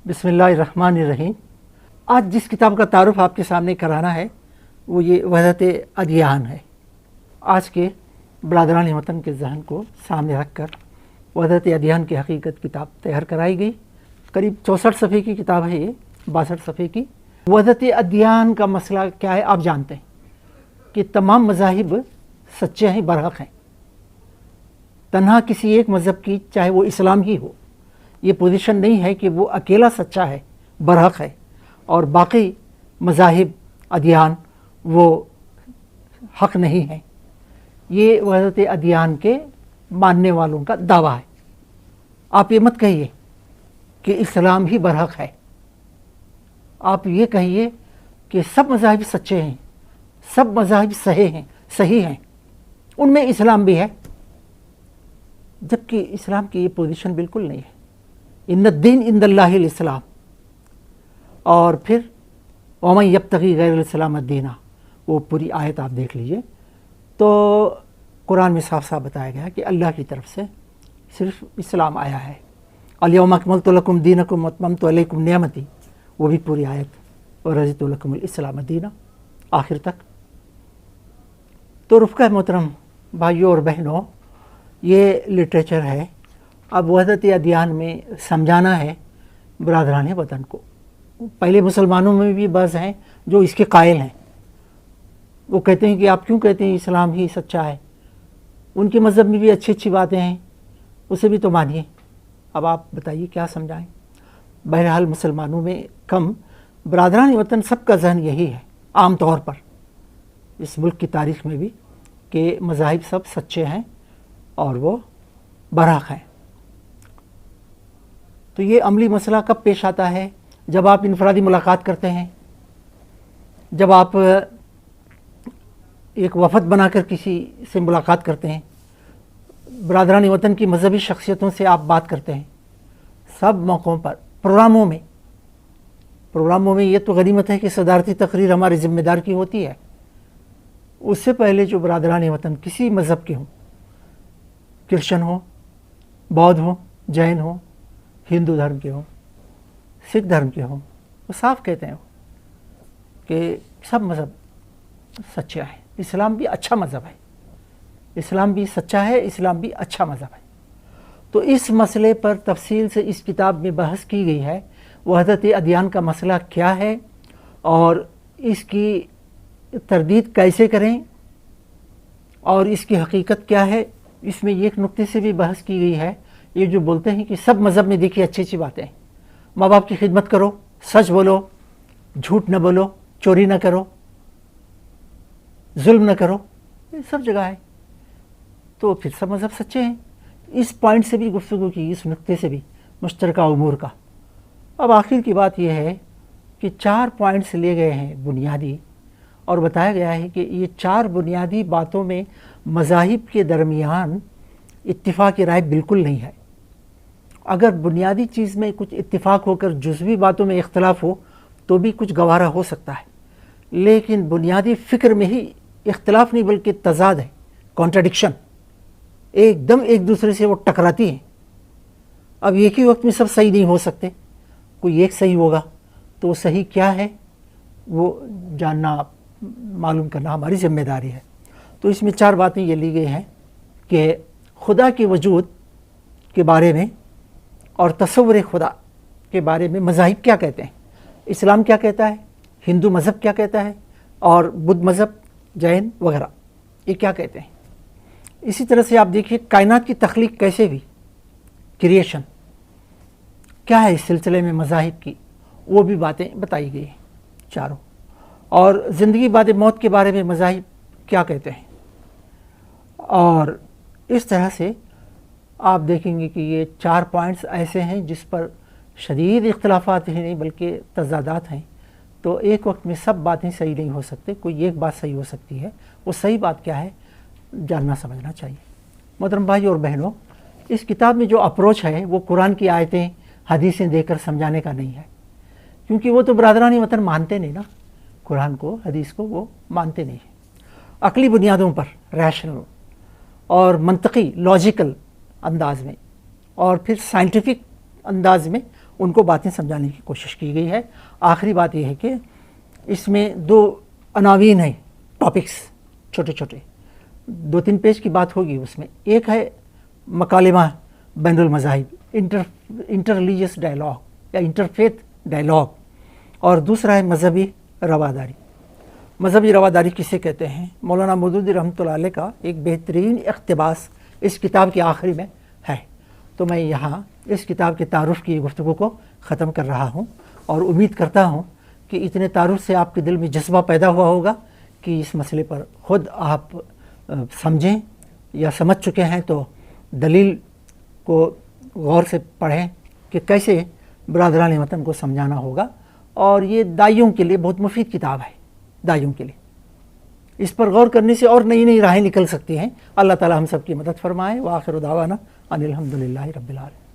بسم اللہ الرحمن الرحیم۔ آج جس کتاب کا تعارف آپ کے سامنے کرانا ہے وہ یہ وحدت ادیان ہے۔ آج کے برادران وطن کے ذہن کو سامنے رکھ کر وحدت ادیان کی حقیقت کتاب تیار کرائی گئی۔ قریب 64 صفحے کی کتاب ہے یہ، 62 صفحے کی۔ وحدت ادیان کا مسئلہ کیا ہے آپ جانتے ہیں کہ تمام مذاہب سچے ہیں، برحق ہیں۔ تنہا کسی ایک مذہب کی، چاہے وہ اسلام ہی ہو، یہ پوزیشن نہیں ہے کہ وہ اکیلا سچا ہے، برحق ہے، اور باقی مذاہب ادیان وہ حق نہیں ہیں۔ یہ وحدت ادیان کے ماننے والوں کا دعویٰ ہے۔ آپ یہ مت کہیے کہ اسلام ہی برحق ہے، آپ یہ کہیے کہ سب مذاہب سچے ہیں، سب مذاہب صحیح ہیں، ان میں اسلام بھی ہے، جبکہ اسلام کی یہ پوزیشن بالکل نہیں ہے۔ ان الدین عند اللہ الاسلام، اور پھر ومن یبتغی غیر الاسلام دینا، وہ پوری آیت آپ دیکھ لیجئے تو قرآن میں صاف صاف بتایا گیا کہ اللہ کی طرف سے صرف اسلام آیا ہے۔ الیوم اکملت لکم دینکم واتممت علیکم نعمتی، وہ بھی پوری آیت، ورضیت لکم الاسلام دینا، آخر تک۔ تو رفقہ محترم بھائیوں اور بہنوں، یہ لٹریچر ہے۔ اب وحدت ادیان میں سمجھانا ہے برادران وطن کو۔ پہلے مسلمانوں میں بھی بعض ہیں جو اس کے قائل ہیں، وہ کہتے ہیں کہ آپ کیوں کہتے ہیں اسلام ہی سچا ہے، ان کے مذہب میں بھی اچھی اچھی باتیں ہیں، اسے بھی تو مانیے۔ اب آپ بتائیے کیا سمجھائیں۔ بہرحال مسلمانوں میں کم، برادران وطن سب کا ذہن یہی ہے عام طور پر، اس ملک کی تاریخ میں بھی، کہ مذاہب سب سچے ہیں اور وہ برحق ہیں۔ تو یہ عملی مسئلہ کب پیش آتا ہے؟ جب آپ انفرادی ملاقات کرتے ہیں، جب آپ ایک وفد بنا کر کسی سے ملاقات کرتے ہیں، برادران وطن کی مذہبی شخصیتوں سے آپ بات کرتے ہیں، سب موقعوں پر، پروگراموں میں یہ تو غنیمت ہے کہ صدارتی تقریر ہماری ذمہ دار کی ہوتی ہے۔ اس سے پہلے جو برادران وطن کسی مذہب کے ہوں، کرسچن ہوں، بودھ ہوں، جین ہوں، ہندو دھرم کے ہوں، سکھ دھرم کے ہوں، وہ صاف کہتے ہیں کہ سب مذہب سچا ہے، اسلام بھی اچھا مذہب ہے، اسلام بھی سچا ہے، اسلام بھی اچھا مذہب ہے۔ تو اس مسئلے پر تفصیل سے اس کتاب میں بحث کی گئی ہے، وحدت ادیان کا مسئلہ کیا ہے اور اس کی تردید کیسے کریں اور اس کی حقیقت کیا ہے۔ اس میں ایک نقطے سے بھی بحث کی گئی ہے، یہ جو بولتے ہیں کہ سب مذہب میں دیکھیے اچھی اچھی باتیں ہیں، ماں باپ کی خدمت کرو، سچ بولو، جھوٹ نہ بولو، چوری نہ کرو، ظلم نہ کرو، یہ سب جگہ ہے، تو پھر سب مذہب سچے ہیں۔ اس پوائنٹ سے بھی گفتگو کی، اس نقطے سے بھی، مشترکہ امور کا۔ اب آخر کی بات یہ ہے کہ 4 پوائنٹس لے گئے ہیں بنیادی، اور بتایا گیا ہے کہ یہ 4 بنیادی باتوں میں مذاہب کے درمیان اتفاق رائے بالکل نہیں ہے۔ اگر بنیادی چیز میں کچھ اتفاق ہو کر جزوی باتوں میں اختلاف ہو تو بھی کچھ گوارا ہو سکتا ہے، لیکن بنیادی فکر میں ہی اختلاف نہیں بلکہ تضاد ہے، کانٹرڈکشن، ایک دم ایک دوسرے سے وہ ٹکراتی ہیں۔ اب ایک ہی وقت میں سب صحیح نہیں ہو سکتے، کوئی ایک صحیح ہوگا تو وہ صحیح کیا ہے وہ جاننا، معلوم کرنا ہماری ذمہ داری ہے۔ تو اس میں 4 باتیں یہ لی گئی ہیں کہ خدا کے وجود کے بارے میں اور تصور خدا کے بارے میں مذاہب کیا کہتے ہیں، اسلام کیا کہتا ہے، ہندو مذہب کیا کہتا ہے، اور بدھ مذہب، جین وغیرہ یہ کیا کہتے ہیں۔ اسی طرح سے آپ دیکھیے کائنات کی تخلیق کیسے ہوئی، کریشن کیا ہے اس سلسلے میں مذاہب کی، وہ بھی باتیں بتائی گئی ہیں چاروں۔ اور زندگی بعد موت کے بارے میں مذاہب کیا کہتے ہیں۔ اور اس طرح سے آپ دیکھیں گے کہ یہ 4 پوائنٹس ایسے ہیں جس پر شدید اختلافات ہی نہیں بلکہ تضادات ہیں۔ تو ایک وقت میں سب باتیں صحیح نہیں ہو سکتے، کوئی ایک بات صحیح ہو سکتی ہے، وہ صحیح بات کیا ہے جاننا سمجھنا چاہیے۔ محترم بھائی اور بہنوں، اس کتاب میں جو اپروچ ہے وہ قرآن کی آیتیں حدیثیں دے کر سمجھانے کا نہیں ہے، کیونکہ وہ تو برادران وطن مانتے نہیں نا، قرآن کو حدیث کو وہ مانتے نہیں ہیں۔ عقلی بنیادوں پر، ریشنل اور منطقی لاجیکل انداز میں، اور پھر سائنٹیفک انداز میں ان کو باتیں سمجھانے کی کوشش کی گئی ہے۔ آخری بات یہ ہے کہ اس میں 2 عناوین ہیں، ٹاپکس چھوٹے چھوٹے، 2-3 پیج کی بات ہوگی اس میں۔ ایک ہے مکالمہ بین المذاہب، انٹر ریلیجیس ڈائلاگ یا انٹرفیتھ ڈائلاگ، اور دوسرا ہے مذہبی رواداری۔ مذہبی رواداری کسے کہتے ہیں؟ مولانا مودودی رحمۃ اللہ علیہ کا ایک بہترین اقتباس اس کتاب کے آخری میں ہے۔ تو میں یہاں اس کتاب کے تعارف کی گفتگو کو ختم کر رہا ہوں، اور امید کرتا ہوں کہ اتنے تعارف سے آپ کے دل میں جذبہ پیدا ہوا ہوگا کہ اس مسئلے پر خود آپ سمجھیں، یا سمجھ چکے ہیں تو دلیل کو غور سے پڑھیں کہ کیسے برادران وطن کو سمجھانا ہوگا۔ اور یہ دائیوں کے لیے بہت مفید کتاب ہے، دائیوں کے لیے اس پر غور کرنے سے اور نئی نئی راہیں نکل سکتی ہیں۔ اللہ تعالی ہم سب کی مدد فرمائے۔ وآخر دعوانا ان الحمد للہ رب العالمین۔